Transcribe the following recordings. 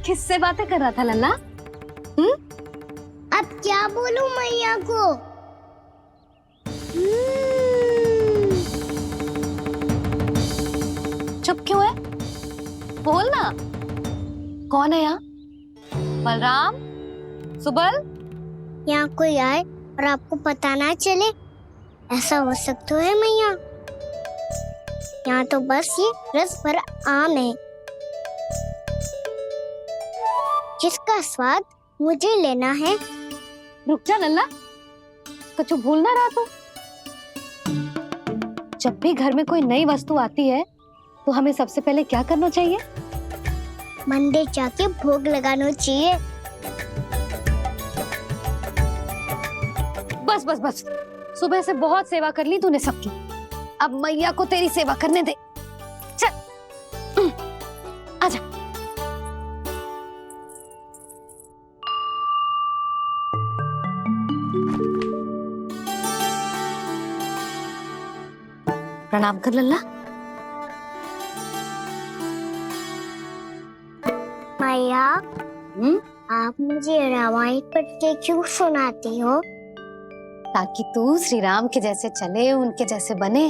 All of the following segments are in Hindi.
किससे बातें कर रहा था लल्ला? अब क्या बोलूं मैया को? चुप क्यों है? बोल ना। कौन है यहाँ? बलराम, सुबल? यहाँ कोई आए और आपको पता ना चले, ऐसा हो सकता है मैया? यहाँ तो बस ये रस भरा आम है जिसका स्वाद मुझे लेना है। रुक जा लल्ला, कुछ भूल ना रहा तू। जब भी घर में कोई नई वस्तु आती है तो हमें सबसे पहले क्या करना चाहिए? मंदिर जाके भोग लगाना चाहिए। बस बस बस, सुबह से बहुत सेवा कर ली तूने सबकी, अब मैया को तेरी सेवा करने दे। चल आजा। प्रणाम कर लल्ला। मैया, आप मुझे रामायण पढ़ के क्यों सुनाती हो? ताकि तू श्री राम के जैसे चले, उनके जैसे बने।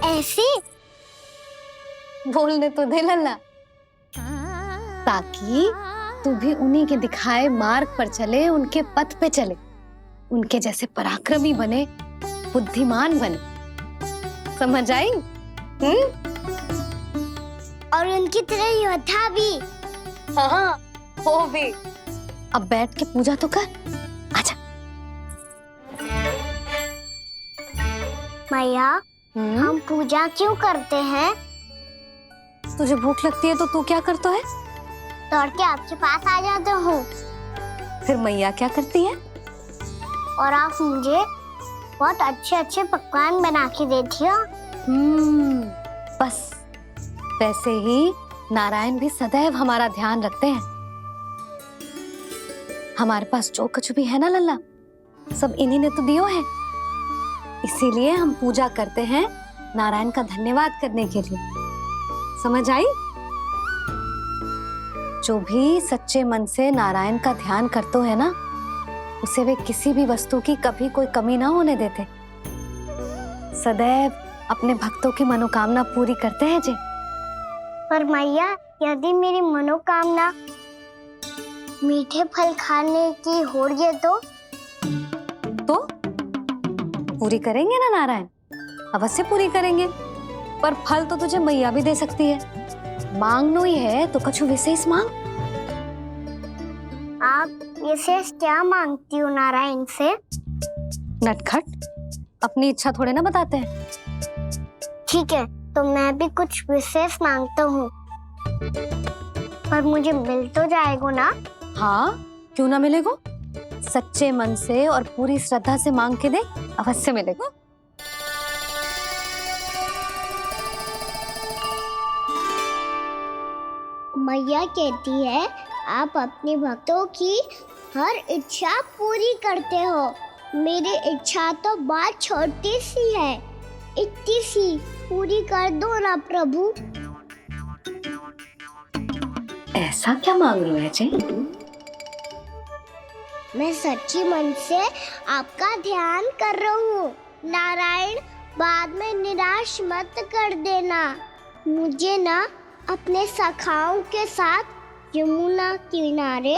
ऐसे बोलने तो दे लल्ला, ताकि तू भी उन्हीं के दिखाए मार्ग पर चले, उनके पथ पे चले, उनके जैसे पराक्रमी बने, बुद्धिमान बने। समझ आई? और उनकी तरह योद्धा भी। हाँ, वो भी। अब बैठ के पूजा तो कर। आजा। मैया, हम पूजा क्यों करते हैं? तुझे भूख लगती है तो तू क्या करता है? दौड़ के आपके पास आ जाता हूँ। फिर मैया क्या करती है? और आप मुझे बहुत अच्छे अच्छे पकवान बना के देती हो। बस वैसे ही नारायण भी सदैव हमारा ध्यान रखते हैं। हमारे पास जो कुछ भी है ना लल्ला, सब इन्हीं ने तो दियो है। इसीलिए हम पूजा करते हैं नारायण का धन्यवाद करने के लिए। समझ आई? जो भी सच्चे मन से नारायण का ध्यान करते है ना, उसे वे किसी भी वस्तु की कभी कोई कमी ना होने देते। सदैव अपने भक्तों की मनोकामना पूरी करते हैं जी। पर मैया, यदि मेरी मनोकामना मीठे फल खाने की हो रही तो पूरी करेंगे ना नारायण, अवश्य पूरी करेंगे। पर फल तो तुझे मैया भी दे सकती है। मांगनो ही है तो कुछ विशेष मांग। आप विशेष क्या मांगती हो नारायण से? नटखट, अपनी इच्छा थोड़े ना बताते हैं। ठीक है, तो मैं भी कुछ विशेष मांगता हूँ, पर मुझे मिल तो जाएगा ना? हाँ, क्यों ना मिलेगा। सच्चे मन से और पूरी श्रद्धा से मांग के दे, अवश्य मिलेगा। मैया कहती है आप अपने भक्तों की हर इच्छा पूरी करते हो। मेरी इच्छा तो बहुत छोटी सी है, इतनी सी पूरी कर दो ना प्रभु। ऐसा क्या मांग रहे हो जी? मैं सच्ची मन से आपका ध्यान कर रहा हूँ। नारायण, बाद में निराश मत कर देना। मुझे ना अपने सखाओं के साथ यमुना किनारे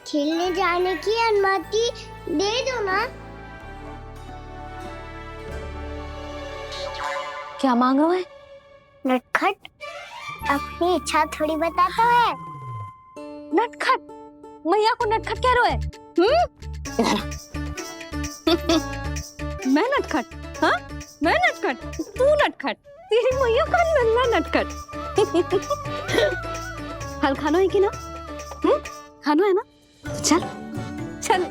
खेलने जाने की अनुमति दे दो ना। क्या मांग रहे हो? नटखट, अपनी इच्छा थोड़ी बताता है। नटखट? मैया को नटखट कह रहे हो? मैं नटखट? हाँ, मैं नटखट? तू नटखट? तेरी मैया का नल्ला नटखट। फल खाना है कि ना? खाना है ना? तो चल चल।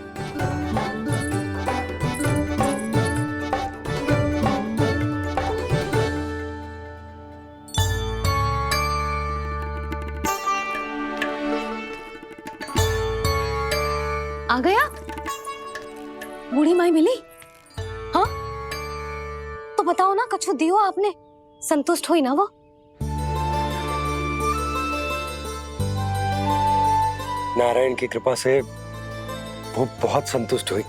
आ गया? बूढ़ी माई मिली? हाँ, बताओ ना, कछु दियो आपने, संतुष्ट हुई ना वो? नारायण की कृपा से वो बहुत संतुष्ट हुई।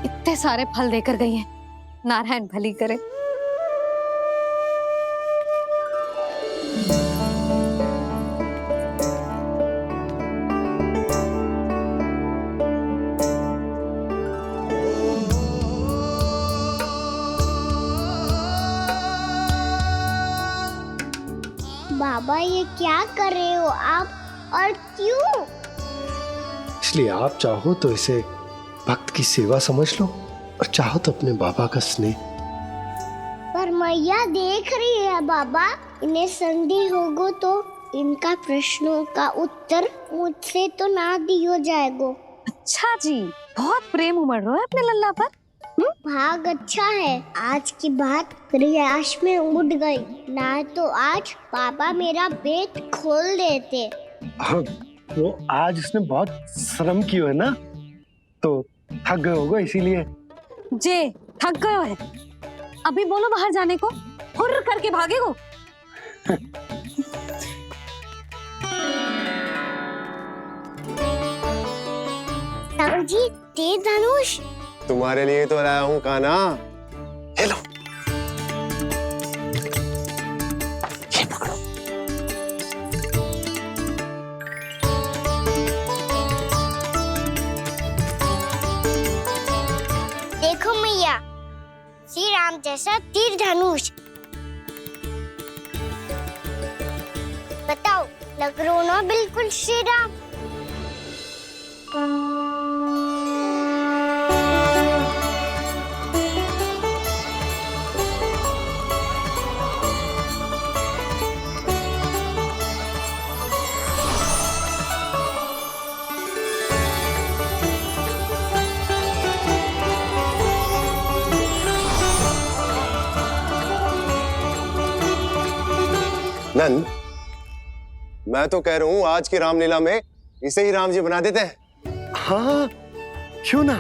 इतने सारे फल देकर गई हैं, नारायण भली करे। बाबा ये क्या कर रहे हो आप, और क्यों? इसलिए आप चाहो तो इसे भक्त की सेवा समझ लो, और चाहो तो अपने बाबा का स्नेह। पर मैया देख रही है बाबा, इन्हें संदेह होगो तो इनका प्रश्नों का उत्तर मुझसे तो ना दियो जाएगो। अच्छा जी, बहुत प्रेम उमड़ रहा है अपने लल्ला पर। भाग अच्छा है, आज की बात प्रयास में उड़ गई, ना तो आज पापा मेरा पेट खोल देते। वो आज उसने बहुत श्रम किया है ना, तो थक गए होगा इसीलिए। जे थक गयो है, अभी बोलो बाहर जाने को, हुर्र करके भागेगो। जी तेज धनुष तुम्हारे लिए तो लाया हूँ कान्हा। ले लो। ये पकड़ो। देखो मैया, श्री राम जैसा तीर धनुष। बताओ, लग रहा ना बिल्कुल श्री राम? नंद, मैं तो कह रहा हूँ आज की रामलीला में इसे ही राम जी बना देते हैं। हाँ, क्यों ना।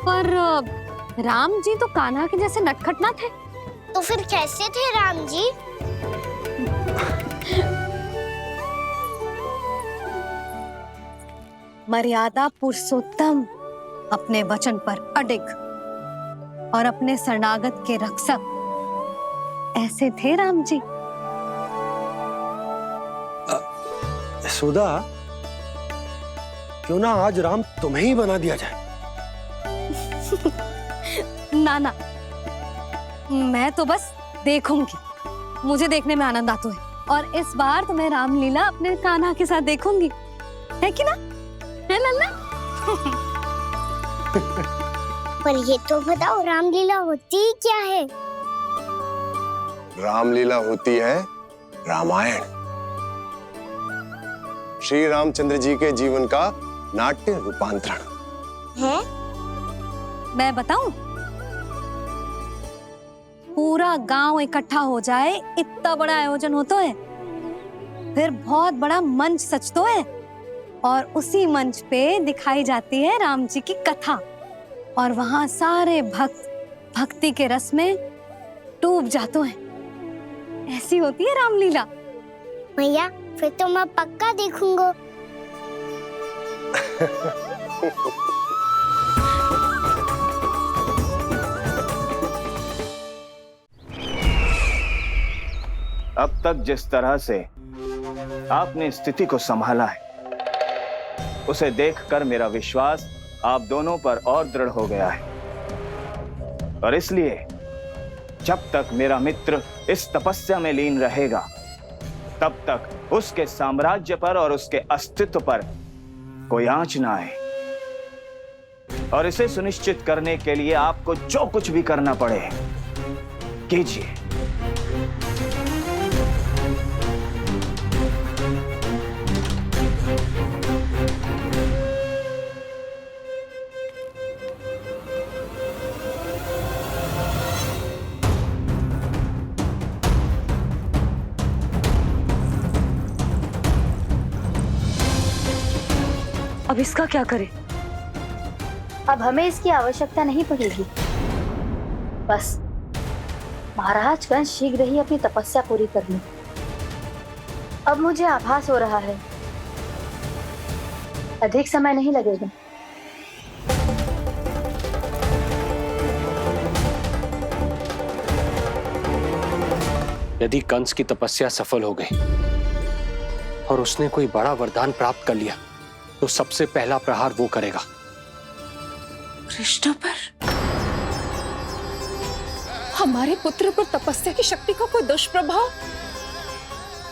पर राम जी तो कान्हा के जैसे नटखट ना थे। तो फिर कैसे थे राम जी? मर्यादा पुरुषोत्तम, अपने वचन पर अडिग और अपने शरणागत के रक्षक, ऐसे थे राम जी। सुधा, क्यों ना आज राम तुम्हें ही बना दिया जाए। ना ना, मैं तो बस देखूंगी, मुझे देखने में आनंद आता है, और इस बार तो मैं रामलीला अपने कान्हा के साथ देखूंगी, है कि ना, है लल्ला? पर ये तो बताओ, रामलीला होती क्या है? रामलीला होती है रामायण, श्री रामचंद्र जी के जीवन का नाट्य रूपांतरण है। मैं बताऊं, पूरा गांव इकट्ठा हो जाए, इतना बड़ा आयोजन होता है, फिर बहुत बड़ा मंच सजतो है, और उसी मंच पे दिखाई जाती है राम जी की कथा, और वहां सारे भक्त भक्ति के रस में डूब जाते हैं। ऐसी होती है रामलीला। भैया, फिर तो मैं पक्का देखूंगा। अब तक जिस तरह से आपने स्थिति को संभाला है, उसे देखकर मेरा विश्वास आप दोनों पर और दृढ़ हो गया है, और इसलिए जब तक मेरा मित्र इस तपस्या में लीन रहेगा, तब तक उसके साम्राज्य पर और उसके अस्तित्व पर कोई आंच ना आए। और इसे सुनिश्चित करने के लिए आपको जो कुछ भी करना पड़े कीजिए। अब इसका क्या करें? अब हमें इसकी आवश्यकता नहीं पड़ेगी। बस महाराज कंस शीघ्र ही अपनी तपस्या पूरी कर ली। अब मुझे आभास हो रहा है अधिक समय नहीं लगेगा। यदि कंस की तपस्या सफल हो गई और उसने कोई बड़ा वरदान प्राप्त कर लिया तो सबसे पहला प्रहार वो करेगा। कृष्ण पर, हमारे पुत्र पर तपस्या की शक्ति का कोई दुष्प्रभाव?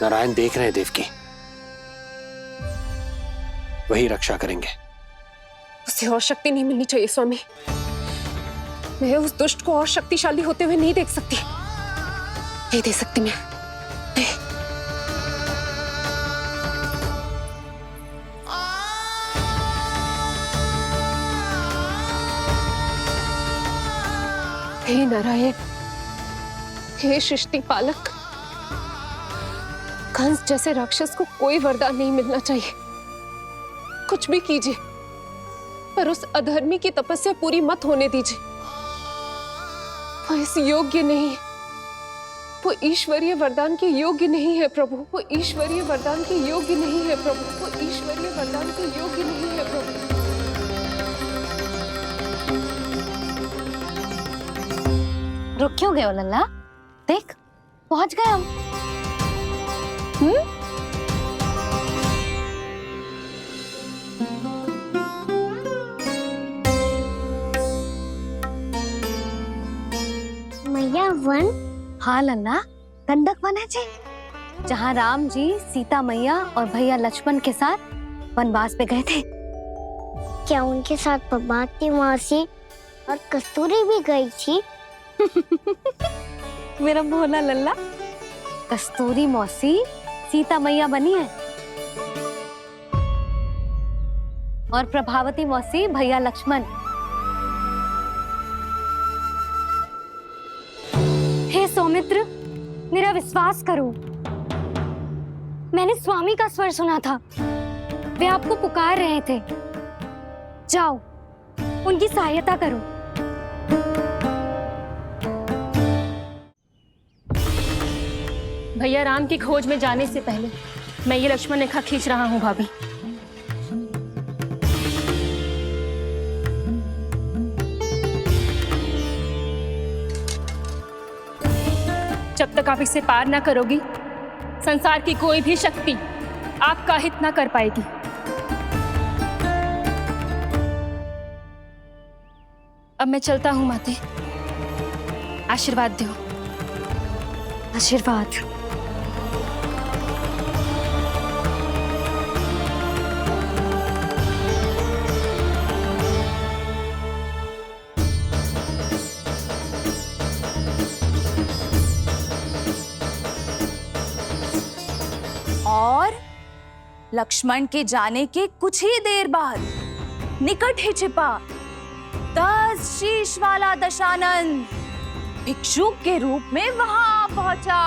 नारायण देख रहे हैं देवकी, वही रक्षा करेंगे। उसे और शक्ति नहीं मिलनी चाहिए स्वामी। मैं उस दुष्ट को और शक्तिशाली होते हुए नहीं देख सकती, नहीं दे सकती मैं। हे नारायण, हे सृष्टि पालक, कंस जैसे राक्षस को कोई वरदान नहीं मिलना चाहिए। कुछ भी कीजिए पर उस अधर्मी की तपस्या पूरी मत होने दीजिए। वो इस योग्य नहीं है, वो ईश्वरीय वरदान के योग्य नहीं है प्रभु। वो ईश्वरीय वरदान के योग्य नहीं है प्रभु। वो ईश्वरीय वरदान के योग्य नहीं है प्रभु। रुक क्यों गए हो लल्ला? देख पहुंच गए हम। मैया वन? हाँ लल्ला, गंडक वन है जी, जहाँ राम जी सीता मैया और भैया लक्ष्मण के साथ वनवास पे गए थे। क्या उनके साथ पद्मावती मौसी और कस्तूरी भी गई थी? मेरा भोला लल्ला, कस्तूरी मौसी सीता मैया बनी है और प्रभावती मौसी भैया लक्ष्मण। हे सौमित्र, मेरा विश्वास करो, मैंने स्वामी का स्वर सुना था। वे आपको पुकार रहे थे। जाओ उनकी सहायता करो। भैया राम की खोज में जाने से पहले मैं ये लक्ष्मण रेखा खींच रहा हूँ भाभी। जब तक आप इसे पार ना करोगी, संसार की कोई भी शक्ति आपका हित ना कर पाएगी। अब मैं चलता हूँ माते, आशीर्वाद दो। आशीर्वाद। और लक्ष्मण के जाने के कुछ ही देर बाद निकट ही छिपा 10 शीश वाला दशानन भिक्षुक के रूप में वहां पहुंचा।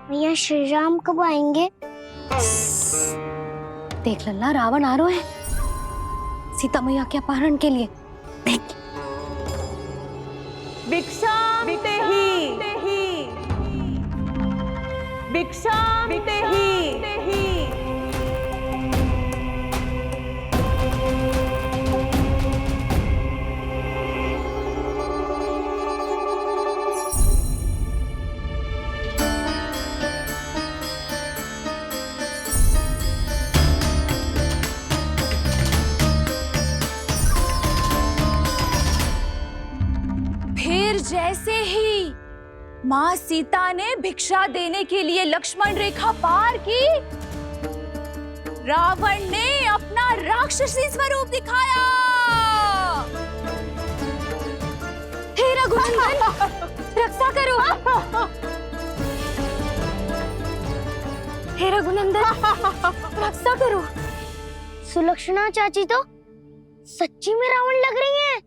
भैया श्री राम कब आएंगे? देख लल्ला, रावण आ रहा है सीता मैया के अपहरण के लिए। देख भिक्षाम देहि, भिक्षाम देहि। फिर जैसे ही माँ सीता ने भिक्षा देने के लिए लक्ष्मण रेखा पार की, रावण ने अपना राक्षसी स्वरूप दिखाया। हे रघुनंदन, रक्षा करो। हे रघुनंदन, रक्षा करो। सुलक्षणा चाची तो सच्ची में रावण लग रही हैं।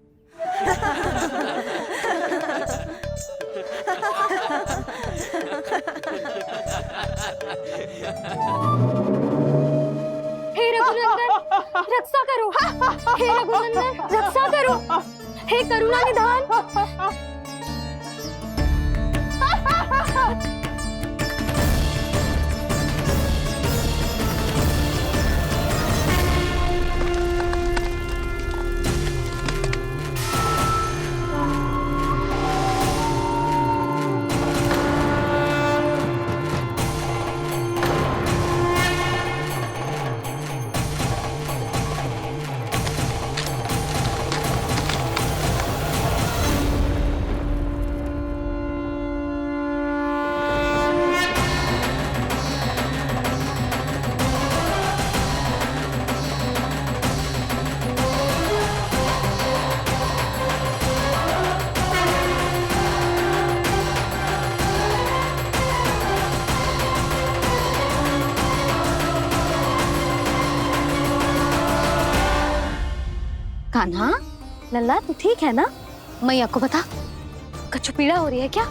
हे रघुनंदन रक्षा करो, हे रघुनंदन रक्षा करो, हे करुणा निधान। कान्हा, लल्ला तू ठीक है ना? मैया को बता, कछु पीड़ा हो रही है क्या?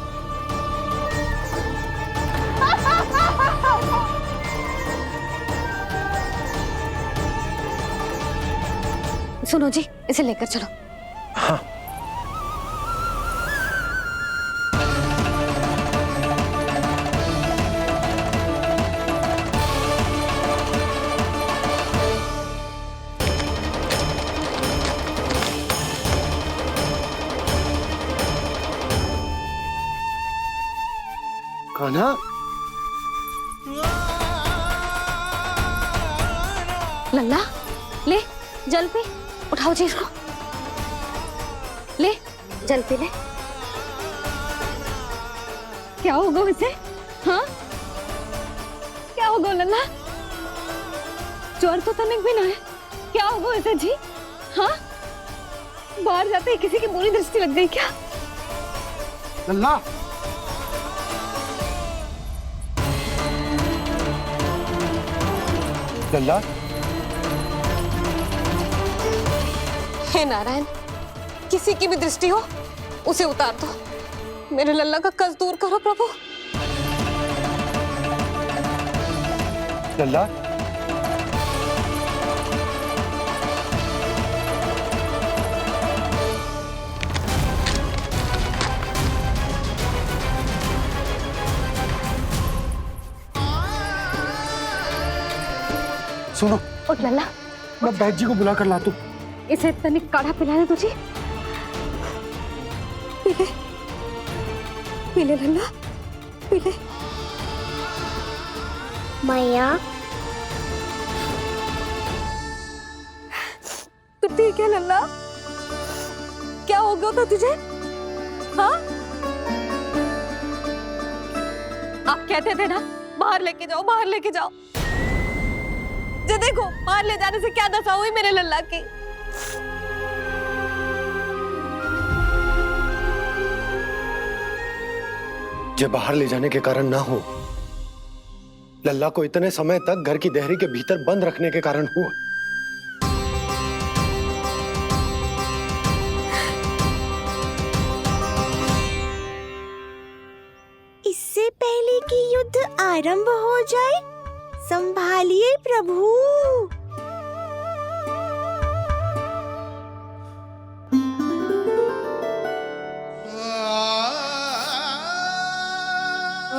सुनो जी, इसे लेकर चलो। हाँ। कान्हा, लल्ला ले जल पी, उठाओ जी इसको, ले जल पी ले। क्या होगा उसे? हाँ क्या होगा लल्ला? ज्वर तो तनिक भी ना है, क्या होगा उसे जी? हाँ बाहर जाते ही किसी की बुरी दृष्टि लग गई क्या? लल्ला, लल्ला, हे नारायण, किसी की भी दृष्टि हो उसे उतार दो, मेरे लल्ला का कष्ट दूर करो प्रभु। लल्ला, सुनो, उठ लल्ला, मैं बैद जी को बुला कर लाता हूँ। इसे तनिक काढ़ा पिला दे तुझे। पी ले, पी ले लल्ला, पी ले। मैया तू ठीक है लल्ला? क्या हो गया था तुझे? हाँ आप कहते थे ना बाहर लेके जाओ, बाहर लेके जाओ। जे देखो बाहर ले जाने से क्या दशा हुई मेरे लल्ला की। जे बाहर ले जाने के कारण ना हो, लल्ला को इतने समय तक घर की देहरी के भीतर बंद रखने के कारण हुआ। इससे पहले कि युद्ध आरंभ हो जाए, संभालिए प्रभु।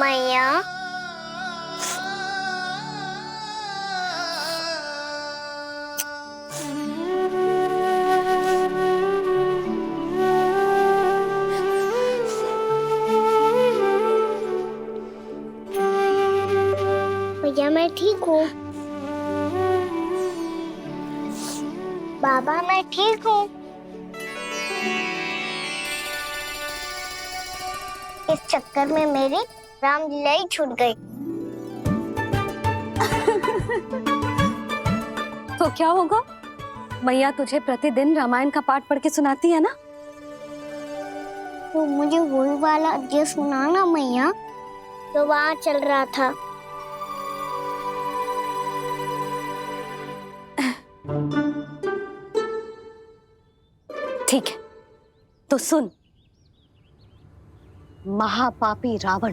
मैया भैया मैं ठीक हूँ। बाबा मैं ठीक हूँ। इस चक्कर में मेरी रामलीला ही छूट गई। तो क्या होगा? मैया तुझे प्रतिदिन रामायण का पाठ पढ़ के सुनाती है ना? तो मुझे वही वाला जो सुनाना मैया, तो वहाँ चल रहा था। ठीक है, तो सुन। महापापी रावण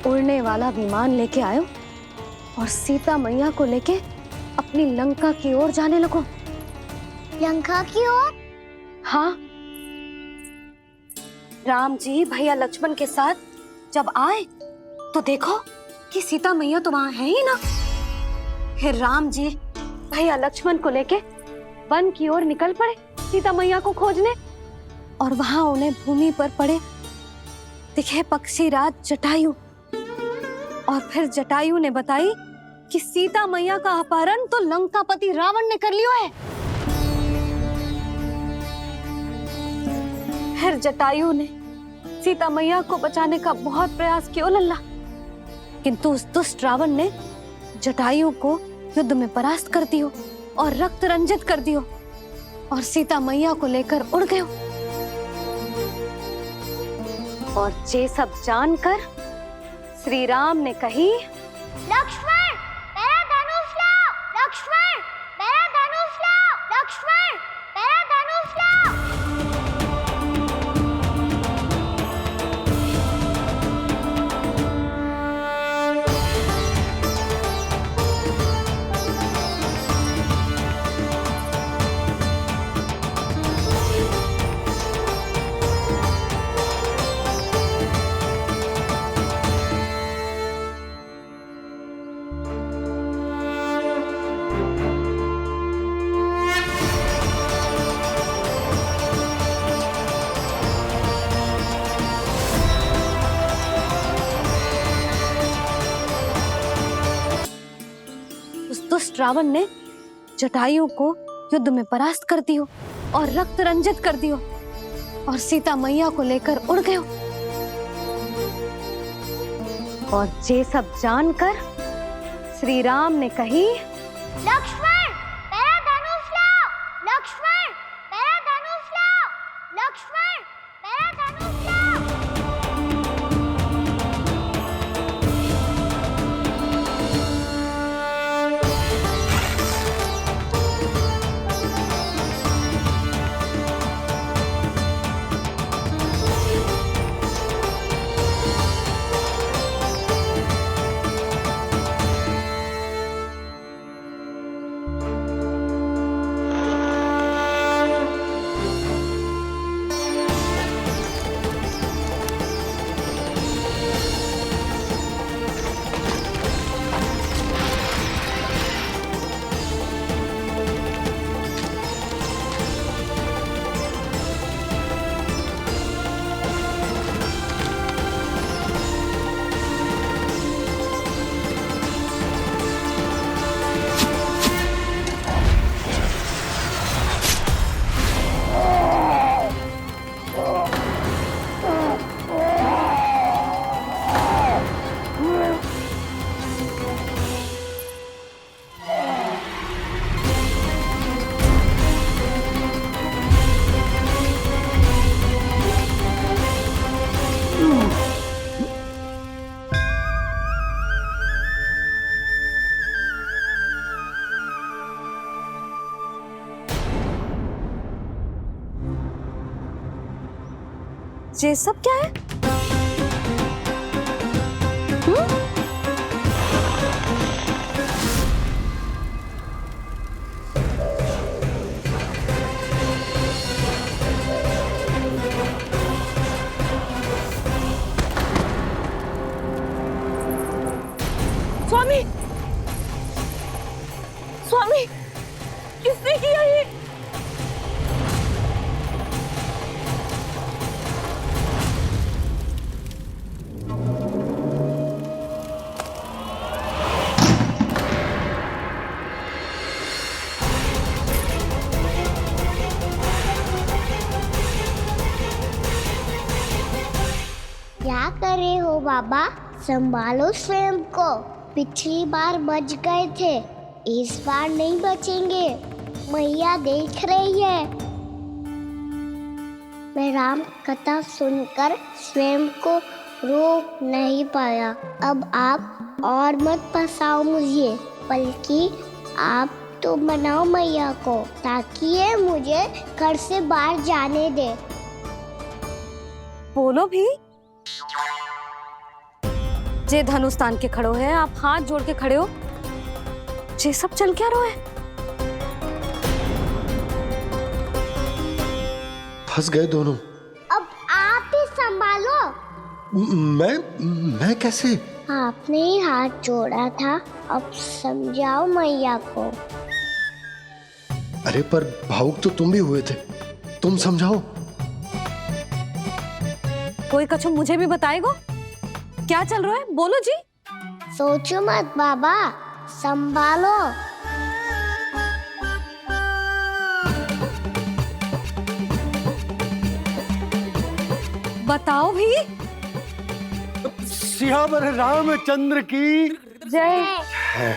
उड़ने वाला विमान लेके आयो और सीता मैया को लेके अपनी लंका की ओर जाने लगो। लंका की ओर? हाँ, राम जी भैया लक्ष्मण के साथ जब आए तो देखो कि सीता मैया तो वहां है ही ना। फिर राम जी भैया लक्ष्मण को लेके वन की ओर निकल पड़े सीता मैया को खोजने, और वहां उन्हें भूमि पर पड़े दिखे पक्षी राज जटायु। और फिर जटायु ने बताई कि सीता मैया का अपहरण तो लंकापति रावण ने कर लियो है। फिर जटायु ने सीता मैया को बचाने का बहुत प्रयास किया लल्ला, किंतु उस दुष्ट रावण ने जटायु को युद्ध में परास्त कर दियो और रक्त रंजित कर दियो और सीता मैया को लेकर उड़ गयो। और ये सब जानकर श्री राम ने कही, लक्ष्मण मेरा धनुष लाओ, लक्ष्मण मेरा धनुष लाओ, लक्ष्मण मेरा धनुष लाओ। दुष्ट रावण ने जटायु को युद्ध में परास्त कर दियो और रक्त रंजित कर दियो और सीता मैया को लेकर उड़ गयो। और ये सब जानकर श्री राम ने कही, लक्ष्मण मेरा धनुष लाओ, लक्ष्मण मेरा धनुष लाओ, लक्ष्मण मेरा धनुष लाओ। ये सब क्या है? स्वामी, स्वामी, किसने किया ये? क्या कर रहे हो बाबा? संभालो स्वयं को। पिछली बार बच गए थे, इस बार नहीं बचेंगे। मैया देख रही है। मैं राम कथा सुनकर स्वयं को रोक नहीं पाया। अब आप और मत फंसाओ मुझे, बल्कि आप तो मनाओ मैया को, ताकि ये मुझे घर से बाहर जाने दे। बोलो भी। जे धनुष तान के खड़ो है, आप हाथ जोड़ के खड़े हो, ये सब चल क्या रहा है? फंस गए दोनों। अब आप ही संभालो। मैं कैसे? आपने ही हाथ जोड़ा था, अब समझाओ मैया को। अरे पर भावुक तो तुम भी हुए थे, तुम समझाओ। कोई कछु मुझे भी बताएगो? क्या चल रहा है, बोलो जी। सोचो मत बाबा, संभालो। बताओ भी। सियावर रामचंद्र की जय। है।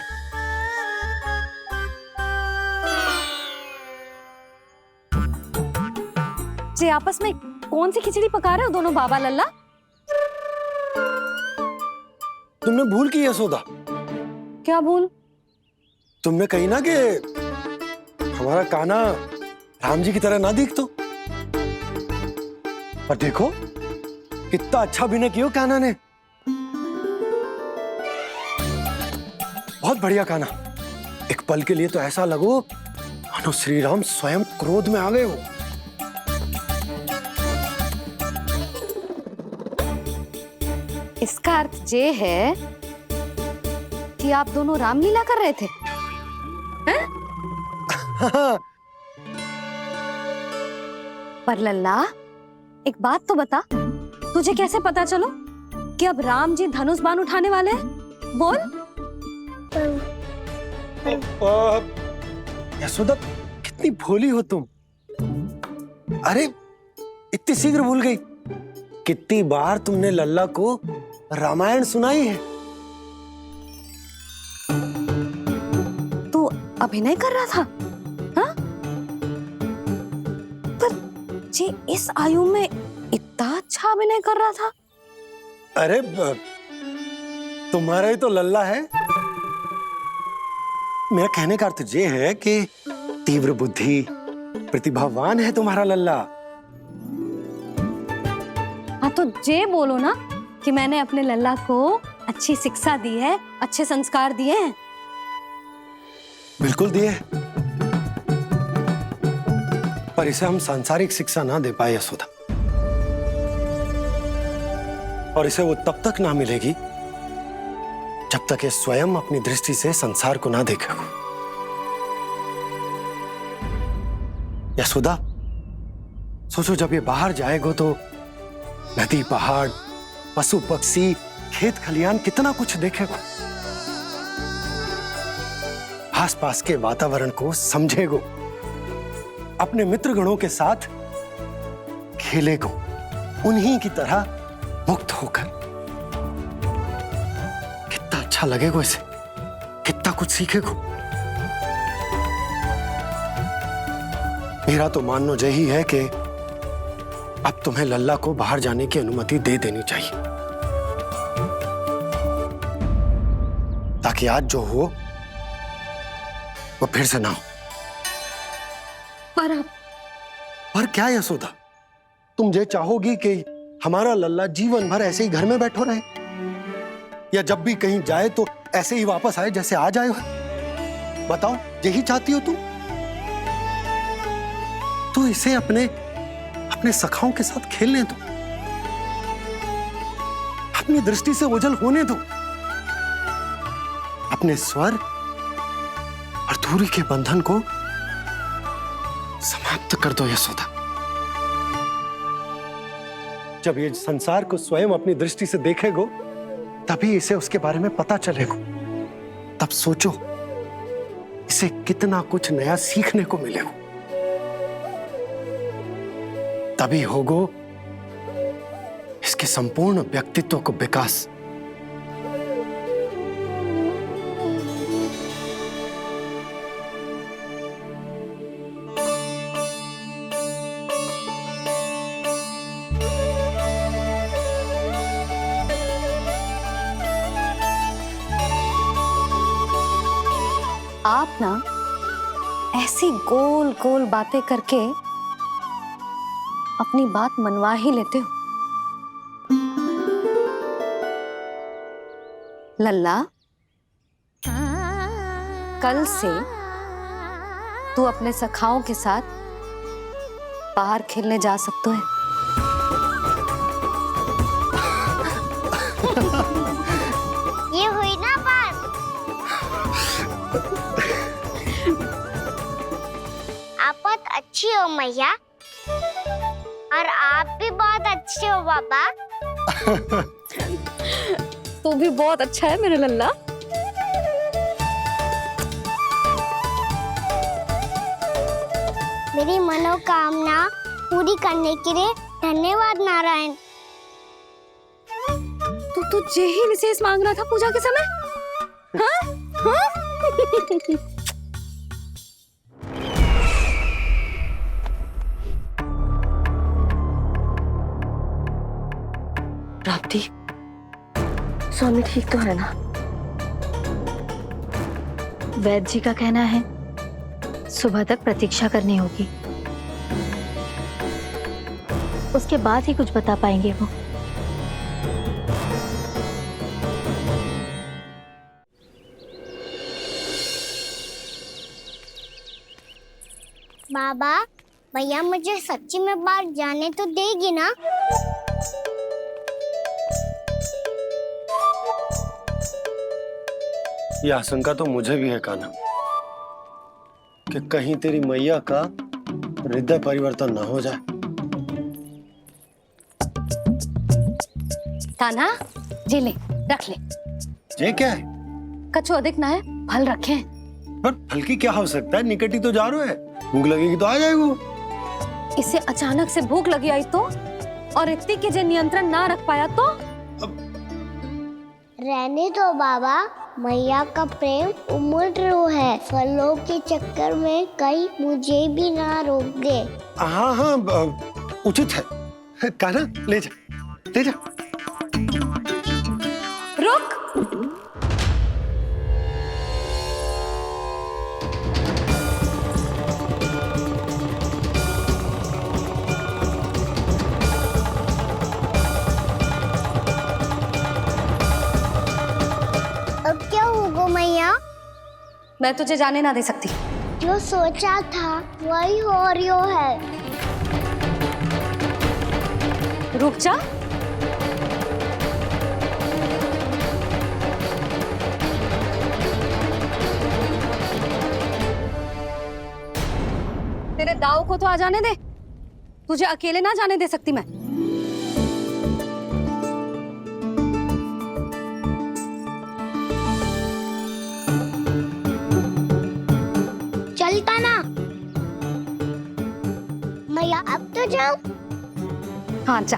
जी आपस में कौन सी खिचड़ी पका रहे हो दोनों बाबा लल्ला? तुमने भूल की यशोदा? क्या भूल? तुमने कही ना कि हमारा कान्हा राम जी की तरह ना दिख तो। पर देखो कितना अच्छा अभिनय किया कान्हा ने। बहुत बढ़िया कान्हा। एक पल के लिए तो ऐसा लगो मानो श्री राम स्वयं क्रोध में आ गए हो। इसका अर्थ ये है कि आप दोनों रामलीला कर रहे थे, हैं? पर लल्ला एक बात तो बता, तुझे कैसे पता चलो कि अब राम जी धनुष बाण उठाने वाले हैं? बोल। यशोदा कितनी भोली हो तुम। अरे इतनी शीघ्र भूल गई। कितनी बार तुमने लल्ला को रामायण सुनाई है। तू अभिनय कर रहा था, हाँ? पर जी इस आयु में इतना अच्छा अभिनय कर रहा था। अरे तुम्हारा ही तो लल्ला है। मेरा कहने का अर्थ ये है कि तीव्र बुद्धि, प्रतिभावान है तुम्हारा लल्ला। हाँ तो ये बोलो ना कि मैंने अपने लल्ला को अच्छी शिक्षा दी है, अच्छे संस्कार दिए हैं। बिल्कुल दिए, पर इसे हम सांसारिक शिक्षा ना दे पाए यशोदा। और इसे वो तब तक ना मिलेगी जब तक ये स्वयं अपनी दृष्टि से संसार को ना देखेगा। यशोदा सोचो, जब ये बाहर जाएगा तो नदी, पहाड़, पशु पक्षी, खेत खलियान कितना कुछ देखेगा। आसपास के वातावरण को समझेगो, अपने मित्रगणों के साथ खेलेगो, उन्हीं की तरह मुक्त होकर। कितना अच्छा लगेगा इसे, कितना कुछ सीखेगो। मेरा तो मानना यही है कि अब तुम्हें लल्ला को बाहर जाने की अनुमति दे देनी चाहिए, ताकि आज जो हो वो फिर से ना हो। पर क्या यशोदा, तुम ये चाहोगी कि हमारा लल्ला जीवन भर ऐसे ही घर में बैठो रहे, या जब भी कहीं जाए तो ऐसे ही वापस आए जैसे आज आए हो? बताओ, यही चाहती हो तुम? तो इसे अपने सखाओं के साथ खेलने दो, अपनी दृष्टि से ओझल होने दो, अपने स्वर और दूरी के बंधन को समाप्त कर दो यशोदा। जब ये संसार को स्वयं अपनी दृष्टि से देखेगो, तभी इसे उसके बारे में पता चलेगा। तब सोचो इसे कितना कुछ नया सीखने को मिलेगा। तभी होगो इसके संपूर्ण व्यक्तित्व को विकास। आप ना ऐसी गोल गोल बातें करके अपनी बात मनवा ही लेते हो। लल्ला, कल से तू अपने सखाओं के साथ बाहर खेलने जा सकते है। ये हुई ना बात। आप बहुत अच्छी हो मैया, और आप भी बहुत अच्छे हो बाबा। तू भी बहुत अच्छा है मेरे लल्ला। मेरी मनोकामना पूरी करने के लिए धन्यवाद नारायण। तू तुझे ही विशेष मांग रहा था पूजा के समय? हाँ? हाँ? प्राप्ति, स्वामी ठीक तो है ना? वैद्य जी का कहना है सुबह तक प्रतीक्षा करनी होगी, उसके बाद ही कुछ बता पाएंगे वो। बाबा, भैया मुझे सच्ची में बाहर जाने तो देगी ना? ये आशंका तो मुझे भी है कान्हा, कि कहीं तेरी मैया का हृदय परिवर्तन न हो जाए। कान्हा, जी ले, रख ले। ये क्या है? कछु अधिक ना है, फल रखे। पर फल की क्या आवश्यकता है? निकट ही तो जा रहे हैं, भूख लगेगी तो आ जाएगा वो। इसे अचानक से भूख लगी आई तो, और इतनी के जे नियंत्रण ना रख पाया तो? रहने दो बाबा, मैया का प्रेम उमड़ रो है। फलों के चक्कर में कहीं मुझे भी ना रोक दे। हाँ हाँ, उचित है। कान्हा, ले जा, ले जा। रुक। अब क्या होगा मैया? मैं तुझे जाने ना दे सकती। जो सोचा था वही हो रियो है। रुक जा। तेरे दाव को तो आ जाने दे, तुझे अकेले ना जाने दे सकती मैं। चलता ना मैया, अब तो जाओ। हाँ जा।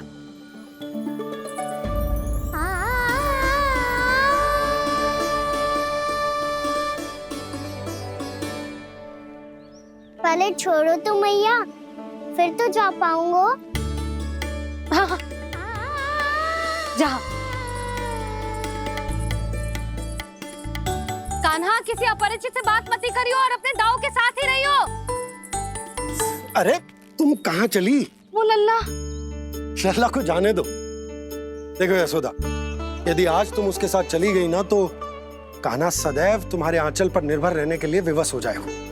पहले छोड़ो तो मैया, फिर तो जा पाऊंगा। हाँ हाँ, जा। कान्हा, किसी अपरिचित से बात मत करियो और अपने दाव के साथ ही रहियो। अरे तुम कहाँ चली? वो लल्ला। लल्ला को जाने दो। देखो यशोदा, यदि आज तुम उसके साथ चली गई ना तो कान्हा सदैव तुम्हारे आंचल पर निर्भर रहने के लिए विवश हो जाएगा।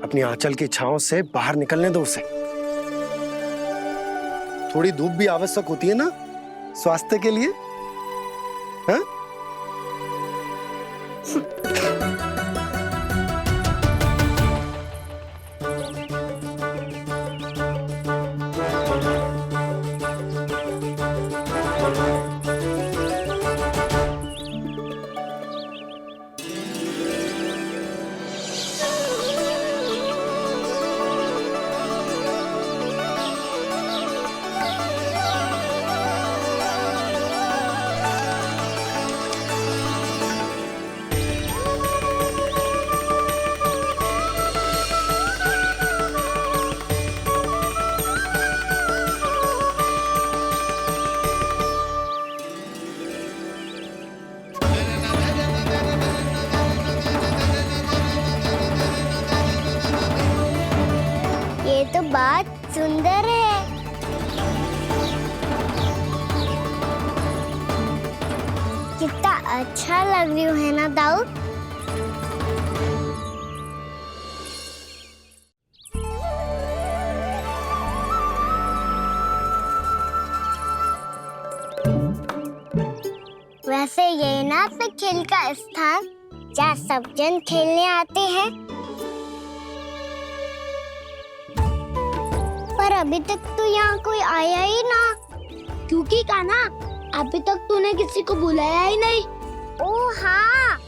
अपनी आंचल की छांव से बाहर निकलने दो उसे। थोड़ी धूप भी आवश्यक होती है ना स्वास्थ्य के लिए, हाँ? ये तो बात सुंदर है। अच्छा लग रही हूँ, है ना दाऊ? वैसे ये ना तो खेल का स्थान जहाँ सब जन खेलने आते हैं। पर अभी तक तो यहाँ कोई आया ही ना। क्योंकि कान्हा, अभी तक तूने किसी को बुलाया ही नहीं। ओह हाँ।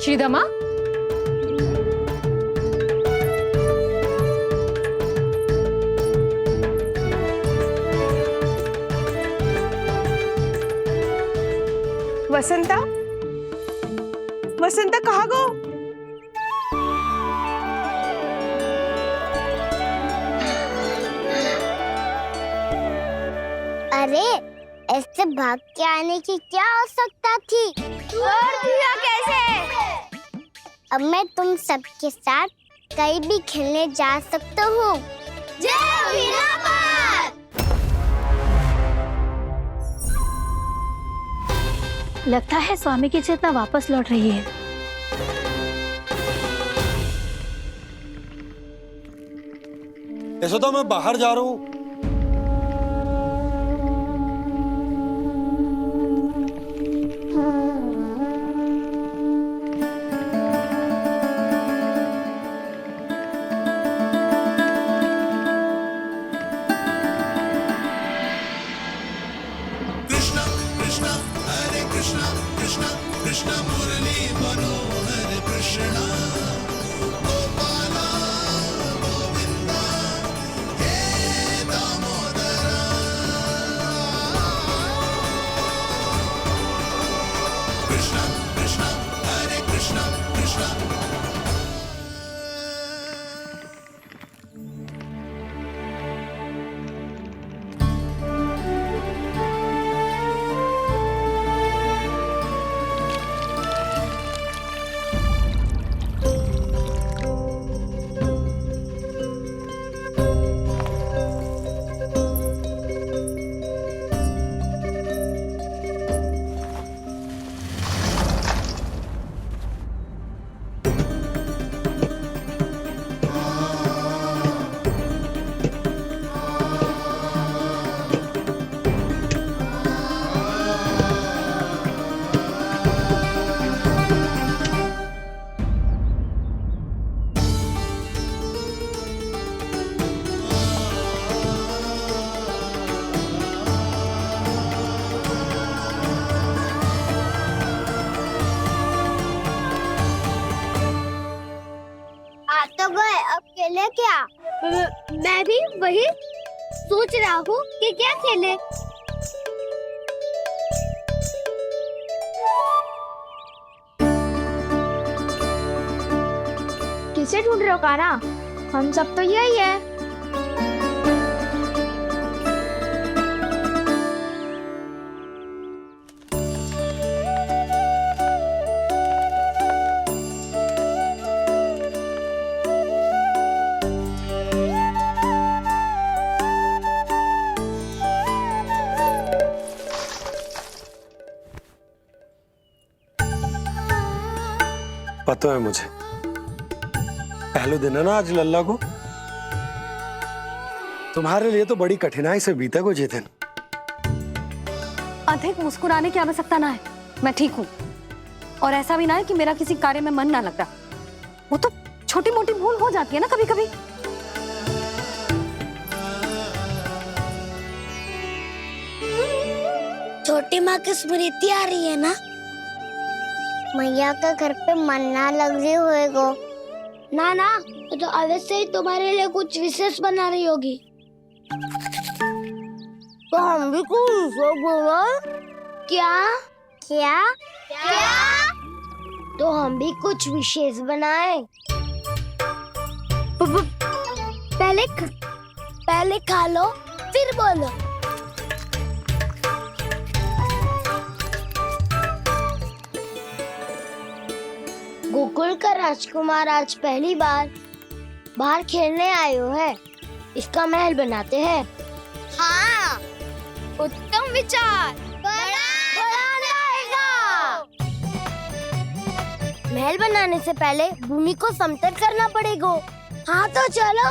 श्रीदामा, वसंता, वसंता कहाँ गो? अरे ऐसे भाग के आने की क्या आवश्यकता थी? और दिया कैसे? अब मैं तुम सबके साथ कहीं भी खेलने जा सकता हूँ। जय वीरापात! लगता है स्वामी की चेतना वापस लौट रही है। यशोदा, मैं बाहर जा रहा हूँ। तो गए, अब खेले क्या? मैं भी वही सोच रहा हूँ कि क्या खेले। किसे ढूंढ रहे हो कान्हा? हम सब तो यही है। पता है मुझे, पहले दिन है ना आज लल्ला को। तुम्हारे लिए तो बड़ी कठिनाई से बीता को ये दिन। अधिक मुस्कुराने की आवश्यकता ना है, मैं ठीक हूँ। और ऐसा भी ना है कि मेरा किसी कार्य में मन ना लग रहा। वो तो छोटी मोटी भूल हो जाती है ना कभी कभी। छोटी माँ की स्मृति आ रही है ना? मैया का घर पे मन ना लग रही होएगो। ना ना, तो अवश्य ही तुम्हारे लिए कुछ विशेष बना रही होगी। तो हम भी कुछ क्या क्या क्या, क्या? हम भी कुछ विशेष बनाएं। पहले खा लो फिर बोलो। गोकुल का राजकुमार आज पहली बार बाहर खेलने आए हो है, इसका महल बनाते हैं। हाँ, उत्तम विचार। बनाना आएगा। महल बनाने से पहले भूमि को समतल करना पड़ेगा। हाँ तो चलो।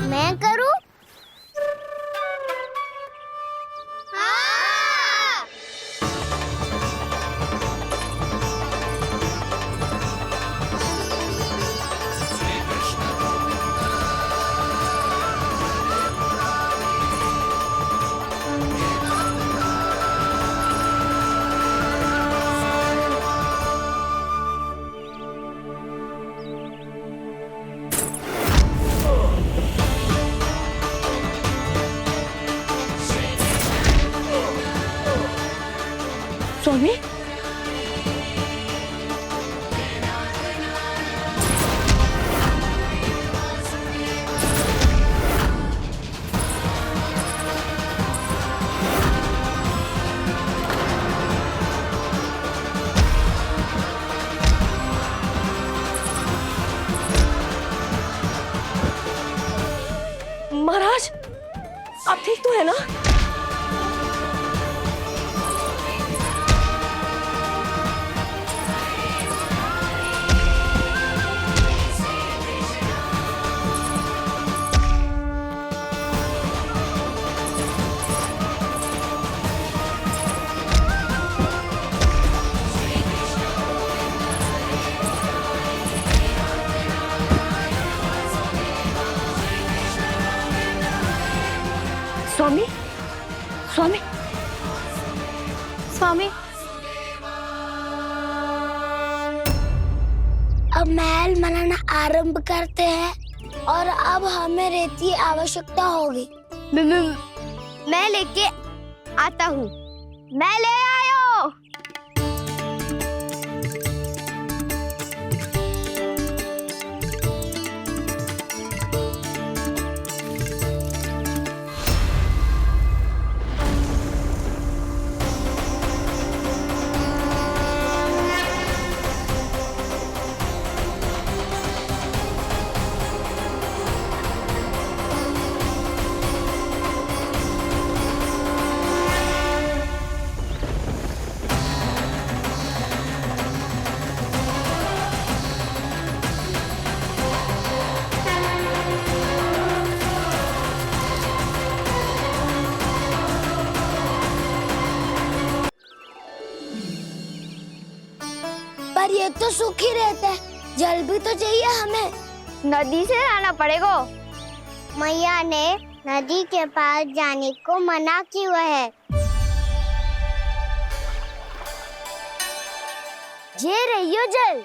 मैं करूं? हाँ। स्वामी, महाराज आप ठीक तो है ना? स्वामी, स्वामी, स्वामी, अब महल बनाना आरंभ करते हैं और अब हमें रेत की आवश्यकता होगी। मैं लेके आता हूँ। मैं ले आयो। पर ये तो सूखी रहता है, जल भी तो चाहिए हमें। नदी से लाना पड़ेगा। मैया ने नदी के पास जाने को मना किया है। जे रहियो जल।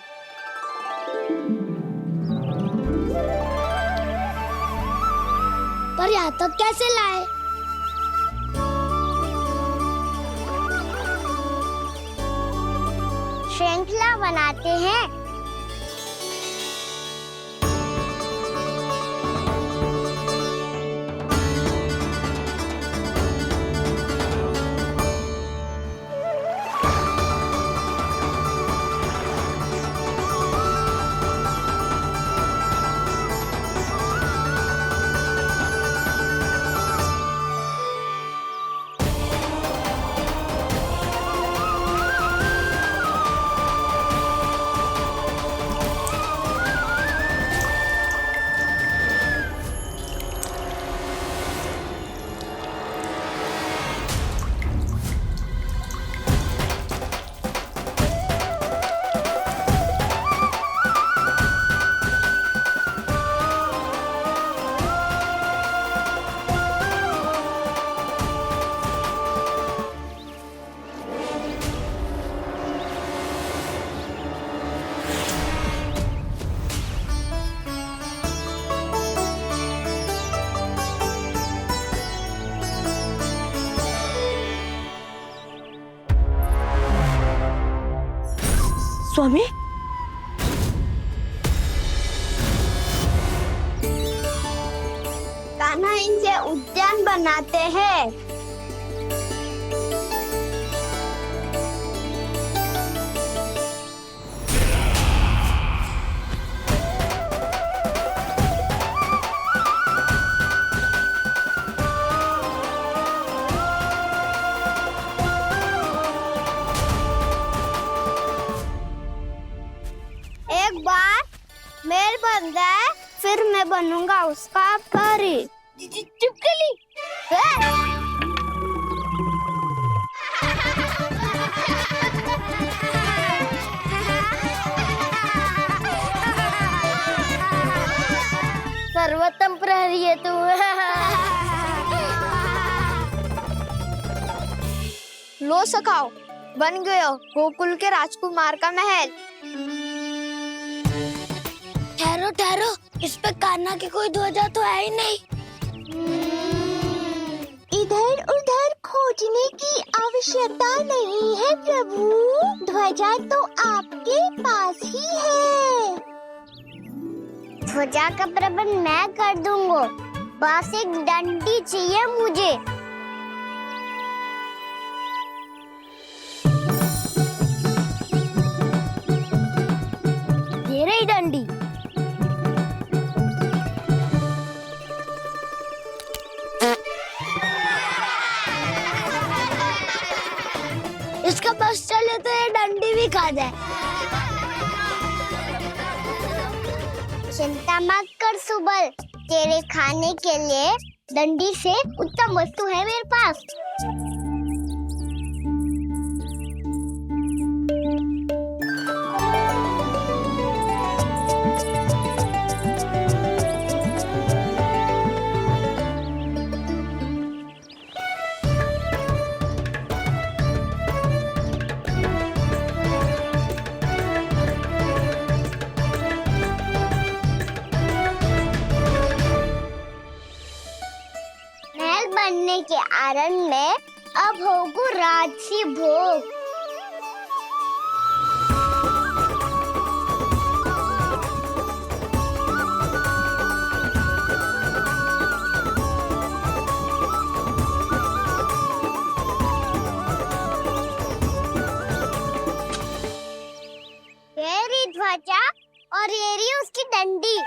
पर यहाँ तक कैसे लाए? श्रृंखला बनाते हैं। स्वामी, कान्हा इनसे उद्यान बनाते हैं। एक बार मेल बन जाए फिर मैं बनूंगा उसका परी। चिपकली सर्वोत्तम प्रहरी है तू। लो सखाओ, बन गयो गोकुल के राजकुमार का महल। ठहरो ठहरो, इस पे कान्हा की कोई ध्वजा तो है ही नहीं। इधर उधर खोजने की आवश्यकता नहीं है प्रभु, ध्वजा तो आपके पास ही है। ध्वजा का प्रबंध मैं कर दूंगा, बस एक डंडी चाहिए मुझे। ये रही डंडी। इसका बस चले तो ये डंडी भी खा जाए। चिंता मत कर सुबल, तेरे खाने के लिए डंडी से उत्तम वस्तु है मेरे पास। बनने के आनंद में अब होगू राजसी भोग। ये रही ध्वजा और ये रही उसकी डंडी।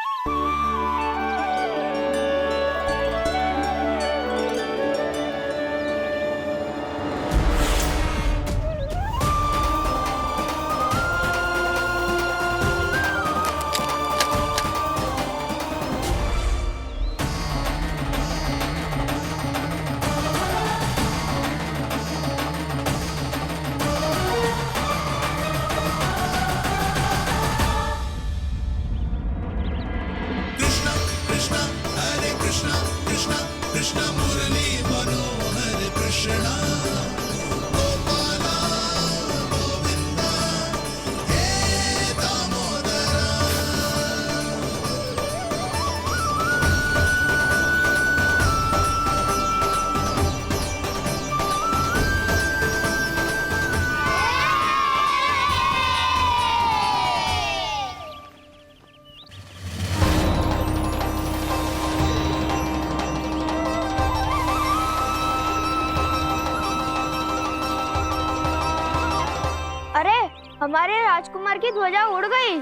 हमारे राजकुमार की ध्वजा उड़ गई।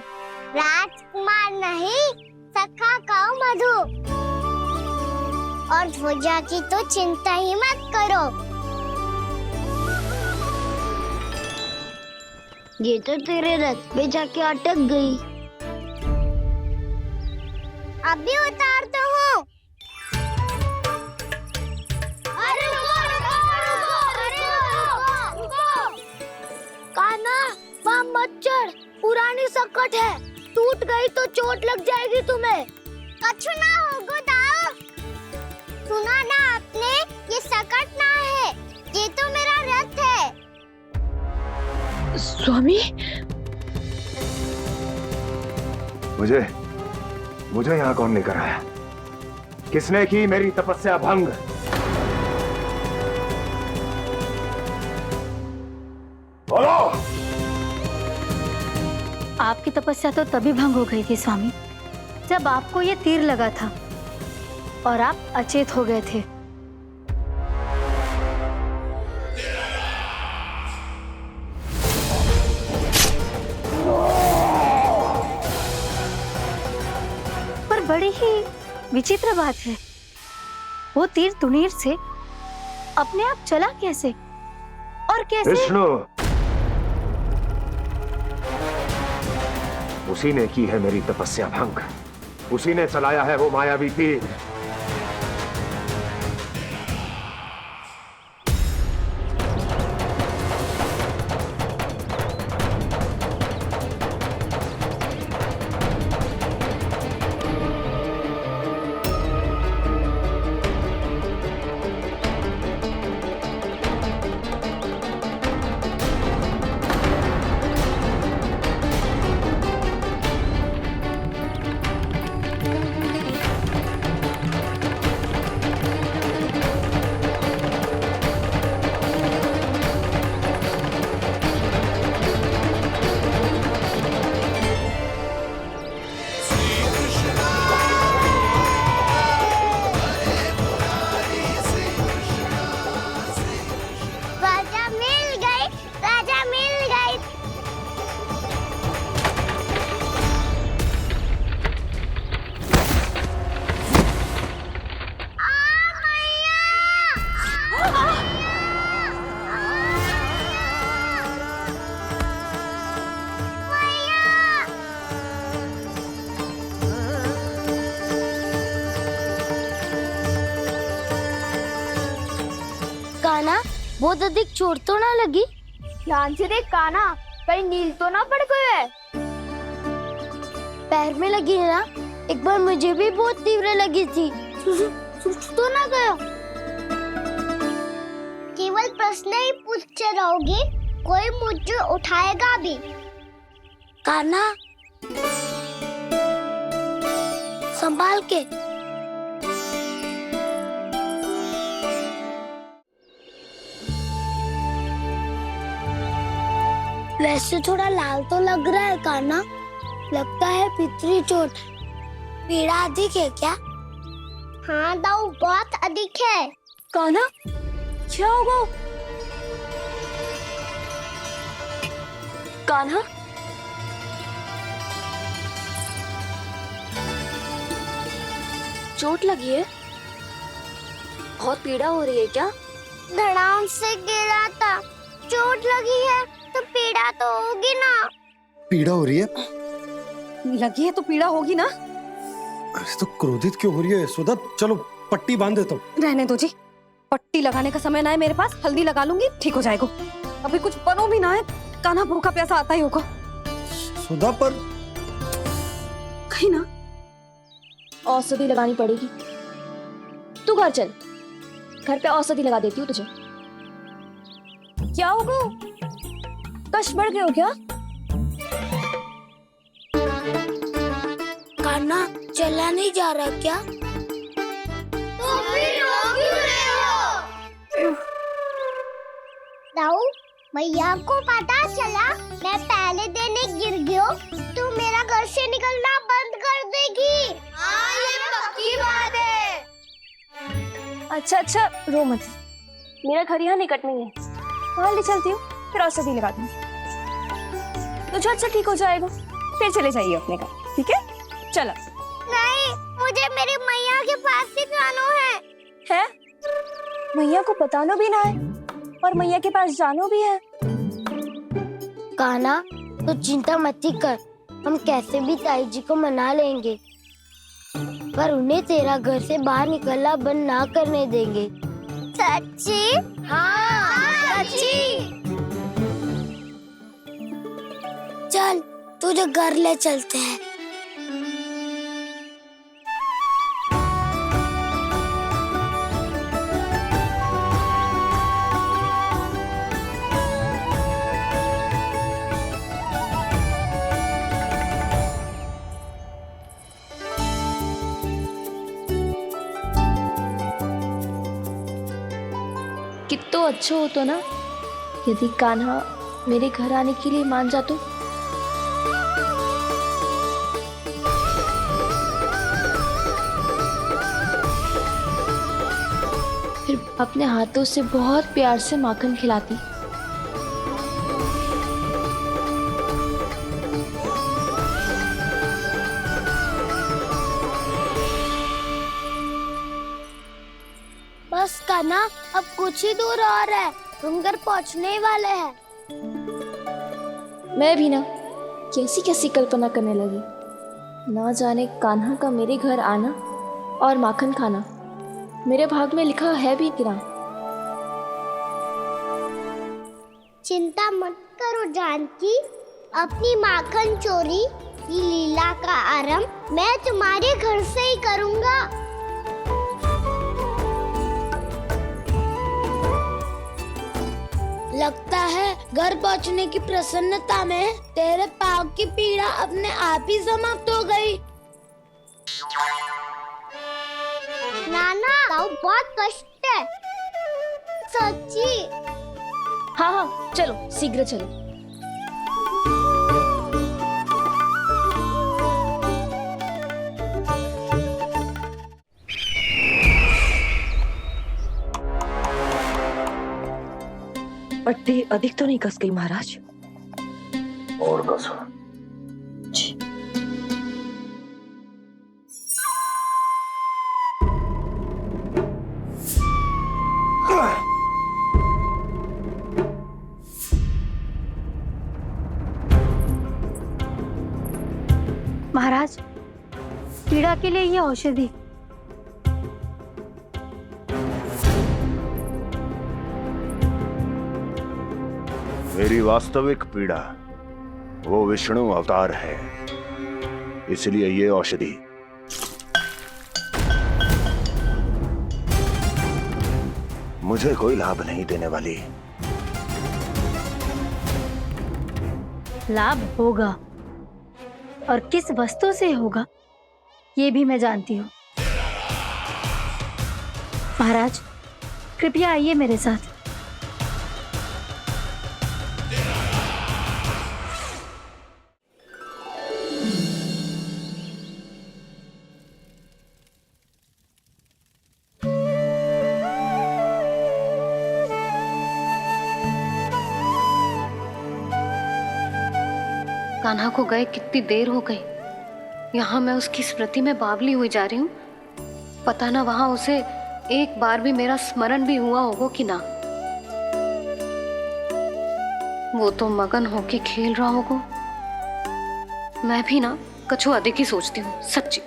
राजकुमार नहीं, सखा कहो मधु। और ध्वजा की तो चिंता ही मत करो, ये तो तेरे रथ पे जाके अटक गई। अभी उतारता हूँ। मत चढ़, पुरानी सकट है, टूट गई तो चोट लग जाएगी तुम्हें। कछु ना होगा दाऊ। सुना ना आपने, ये सकट ना है, ये तो मेरा रथ है। स्वामी, मुझे यहाँ कौन लेकर आया? किसने की मेरी तपस्या भंग? बोलो। आपकी तपस्या तो तभी भंग हो गई थी स्वामी, जब आपको ये तीर लगा था और आप अचेत हो गए थे। पर बड़ी ही विचित्र बात है, वो तीर तुनीर से अपने आप चला कैसे और कैसे? विष्णु, उसी ने की है मेरी तपस्या भंग, उसी ने चलाया है वो मायावी तीर। कान्हा, बहुत अधिक चोट तो ना लगी? ध्यान से देख कान्हा, कहीं नील तो ना पड़ गए? पैर में लगी है ना? एक बार मुझे भी बहुत तीव्र लगी थी। सूझ तो ना गया? केवल प्रश्न ही पूछते रहोगे, कोई मुझे उठाएगा भी? कान्हा, संभाल के। वैसे थोड़ा लाल तो लग रहा है कान्हा, लगता है पितरी चोट। पीड़ा अधिक है क्या? हाँ दाऊ, बहुत अधिक है। कान्हा, क्या होगा? कान्हा, चोट लगी है? बहुत पीड़ा हो रही है क्या? धड़ाम से गिरा था, चोट लगी है तो पीड़ा तो होगी ना। पीड़ा हो रही है? लगी है तो पीड़ा होगी ना। अरे तो क्रोधित क्यों हो रही है यशोदा? चलो पट्टी बांध देता हूँ। रहने दो जी, पट्टी लगाने का समय ना है मेरे पास, हल्दी लगा लूंगी, ठीक हो जाएगा। अभी कुछ बनो भी ना है, कान्हा भूखा प्यासा आता ही होगा। सुधा पर कहीं ना औषधि लगानी पड़ेगी। तू घर चल, घर पे औषधि लगा देती हूँ तुझे। क्या होगा? कष्ट बढ़ गए हो क्या? कान्हा चला नहीं जा रहा क्या? तो फिर रो क्यों रहे हो? दाऊ, मैया को पता चला मैं पहले दिन ही गिर गया तो मेरा घर से निकलना बंद कर देगी। हाँ, ये पक्की बात है। अच्छा अच्छा, रो मत, मेरा घर यहाँ निकट में है, वहाँ ले चलती हूँ, फिर औषधि लगा दूंगी। तो झट से ठीक हो जाएगा, फिर चले जाइए अपने घर, ठीक है? चलो। नहीं, मुझे मेरी मैया के पास ही जाना है। मैया को बताना भी ना है और मैया के पास जानो भी है। कान्हा, तो चिंता मत ही कर, हम कैसे भी ताई जी को मना लेंगे, पर उन्हें तेरा घर से बाहर निकलना बंद ना करने देंगे। सच्ची? हाँ, सच्ची। चल, तुझे घर ले चलते हैं। कितना अच्छा हो तो ना यदि कान्हा मेरे घर आने के लिए मान जा तो। अपने हाथों से बहुत प्यार से माखन खिलाती। बस कान्हा, अब कुछ ही दूर और है, हम घर पहुंचने ही वाले हैं। मैं भी ना कैसी कैसी कल्पना करने लगी। ना जाने कान्हा का मेरे घर आना और माखन खाना मेरे भाग में लिखा है भी कि ना। चिंता मत करो जानकी, अपनी माखन चोरी की लीला का आरंभ मैं तुम्हारे घर से ही करूंगा। लगता है घर पहुंचने की प्रसन्नता में तेरे पाँव की पीड़ा अपने आप ही समाप्त हो गई। नाना, पाँव बहुत कष्ट है, सच्ची। हाँ हाँ, चलो शीघ्र चलो। पट्टी अधिक तो नहीं कस गई महाराज? और कसो। महाराज, पीड़ा के लिए ये औषधि। मेरी वास्तविक पीड़ा वो विष्णु अवतार है, इसलिए ये औषधि। मुझे कोई लाभ नहीं देने वाली। लाभ होगा, और किस वस्तु से होगा ये भी मैं जानती हूँ। महाराज, कृपया आइए मेरे साथ। कान्हा को गए कितनी देर हो गई। यहाँ मैं उसकी स्मृति में बावली हुई जा रही हूँ। पता ना वहां उसे एक बार भी मेरा स्मरण भी हुआ होगा कि ना। वो तो मगन होके खेल रहा होगा। मैं भी ना कछु अधिक ही सोचती हूँ, सच्ची।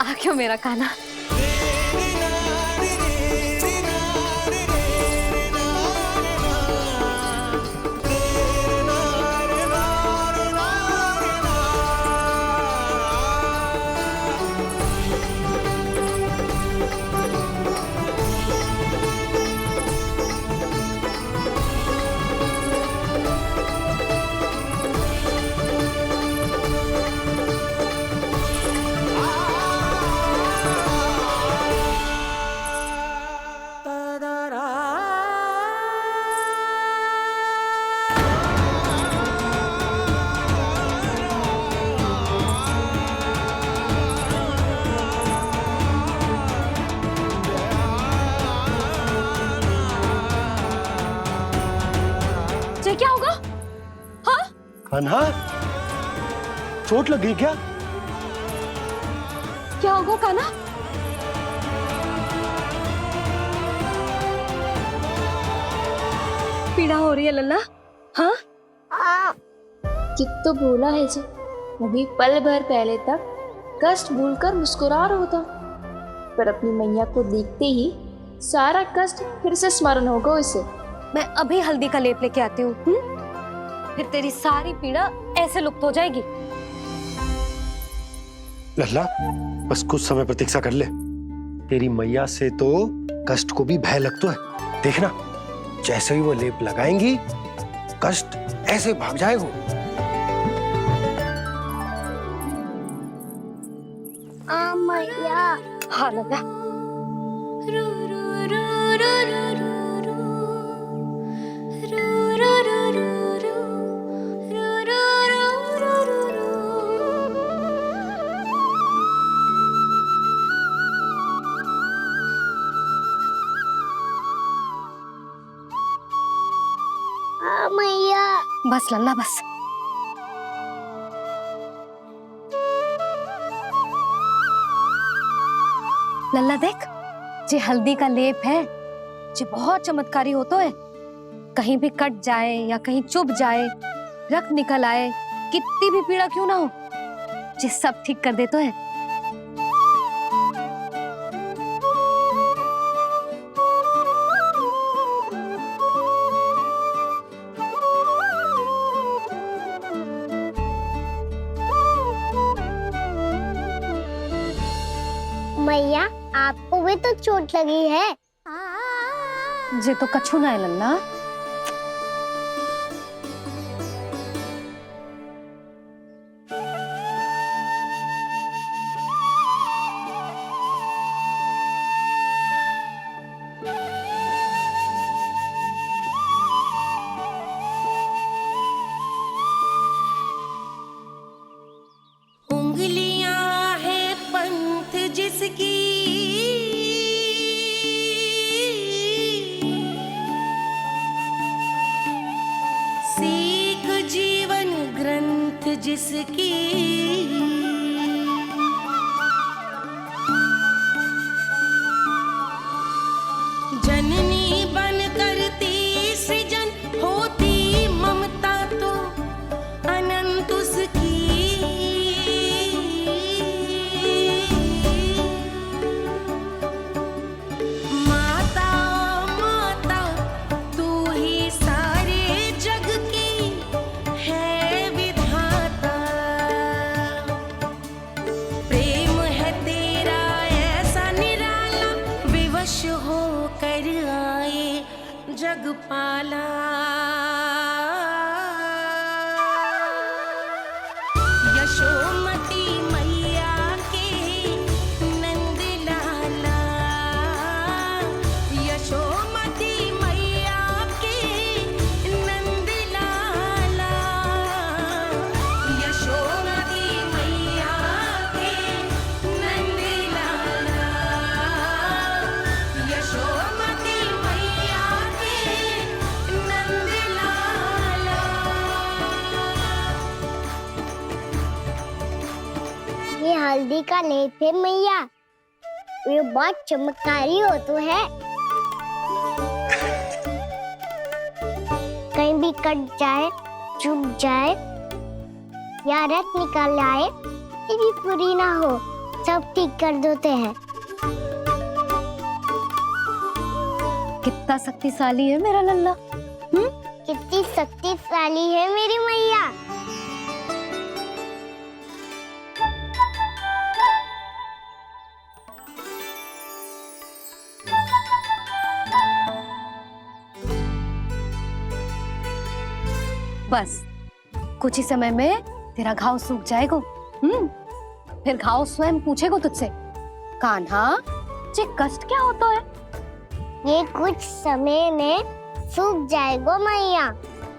आ क्यों मेरा कान्हा? क्या होगा? हाँ? कान्हा, चोट लग गई क्या? क्या होगा कान्हा? पीड़ा हो रही है लल्ला? हाँ? कित तो भूला है जी, अभी पल भर पहले तक कष्ट भूलकर मुस्कुरा रहा था, पर अपनी मैया को देखते ही सारा कष्ट फिर से स्मरण होगा उसे। मैं अभी हल्दी का लेप लेके आती हूँ, फिर तेरी सारी पीड़ा ऐसे लुप्त हो जाएगी। लल्ला, बस कुछ समय प्रतीक्षा कर ले। तेरी मैया से तो कष्ट को भी भय लगता है। देखना, जैसे ही वो लेप लगाएंगी, कष्ट ऐसे भाग जाएगा। मैया। हाँ लल्ला, मैया। बस लल्ला बस। लल्ला देख, जे हल्दी का लेप है जे बहुत चमत्कारी होतो है। कहीं भी कट जाए या कहीं चुभ जाए, रक्त निकल आए, कितनी भी पीड़ा क्यों ना हो, जे सब ठीक कर देतो है। मैया, आपको भी तो चोट लगी है। जे तो कछु ना है लल्ला। उंगलियां है पंथ जिसकी, सीख जीवन ग्रंथ जिसकी, जननी बन करती सृजन होती ममता तो अनंत उसकी। माता माता तू ही सारे जग की है विधाता, प्रेम है तेरा ऐसा निराला, विवश हो कर आए जग पाला। यशोमती मैया के नंद लाला, यशोमती मैया के नंद लाला, यशोमती मैया के नंद लाला, यशोमती मैया के नंद लाला। ये हल्दी का लेप है मैया, ये बहुत चमत्कारी हो तो है। कहीं भी कट जाए, चुभ जाए या रक्त निकल आए, ये भी पूरी ना हो, सब ठीक कर देते हैं। कितना शक्तिशाली है मेरा लल्ला। कितनी शक्तिशाली है मेरी मैया। बस कुछ ही समय में तेरा घाव सूख जाएगा। फिर घाव स्वयं पूछेगा तुझसे, कान्हा जे कष्ट क्या होता है? ये कुछ समय में सूख जाएगा मैया।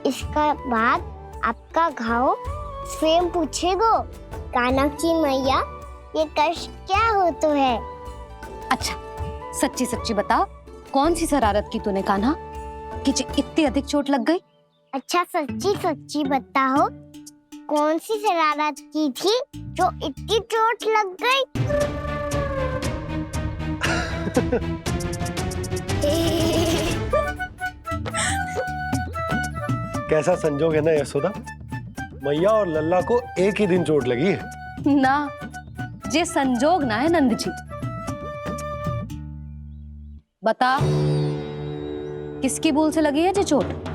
इसका बाद आपका घाव स्वयं पूछेगा, कान्हा की मैया ये कष्ट क्या होता है। अच्छा सच्ची सच्ची बता, कौन सी शरारत की तूने कान्हा कि जे इतनी अधिक चोट लग गई? अच्छा सच्ची सच्ची बताओ, कौन सी शरारत की थी जो इतनी चोट लग गई? कैसा संजोग है ना यशोदा, मैया और लल्ला को एक ही दिन चोट लगी है। ना, जे संजोग ना है नंद जी। बता, किसकी भूल से लगी है जे चोट?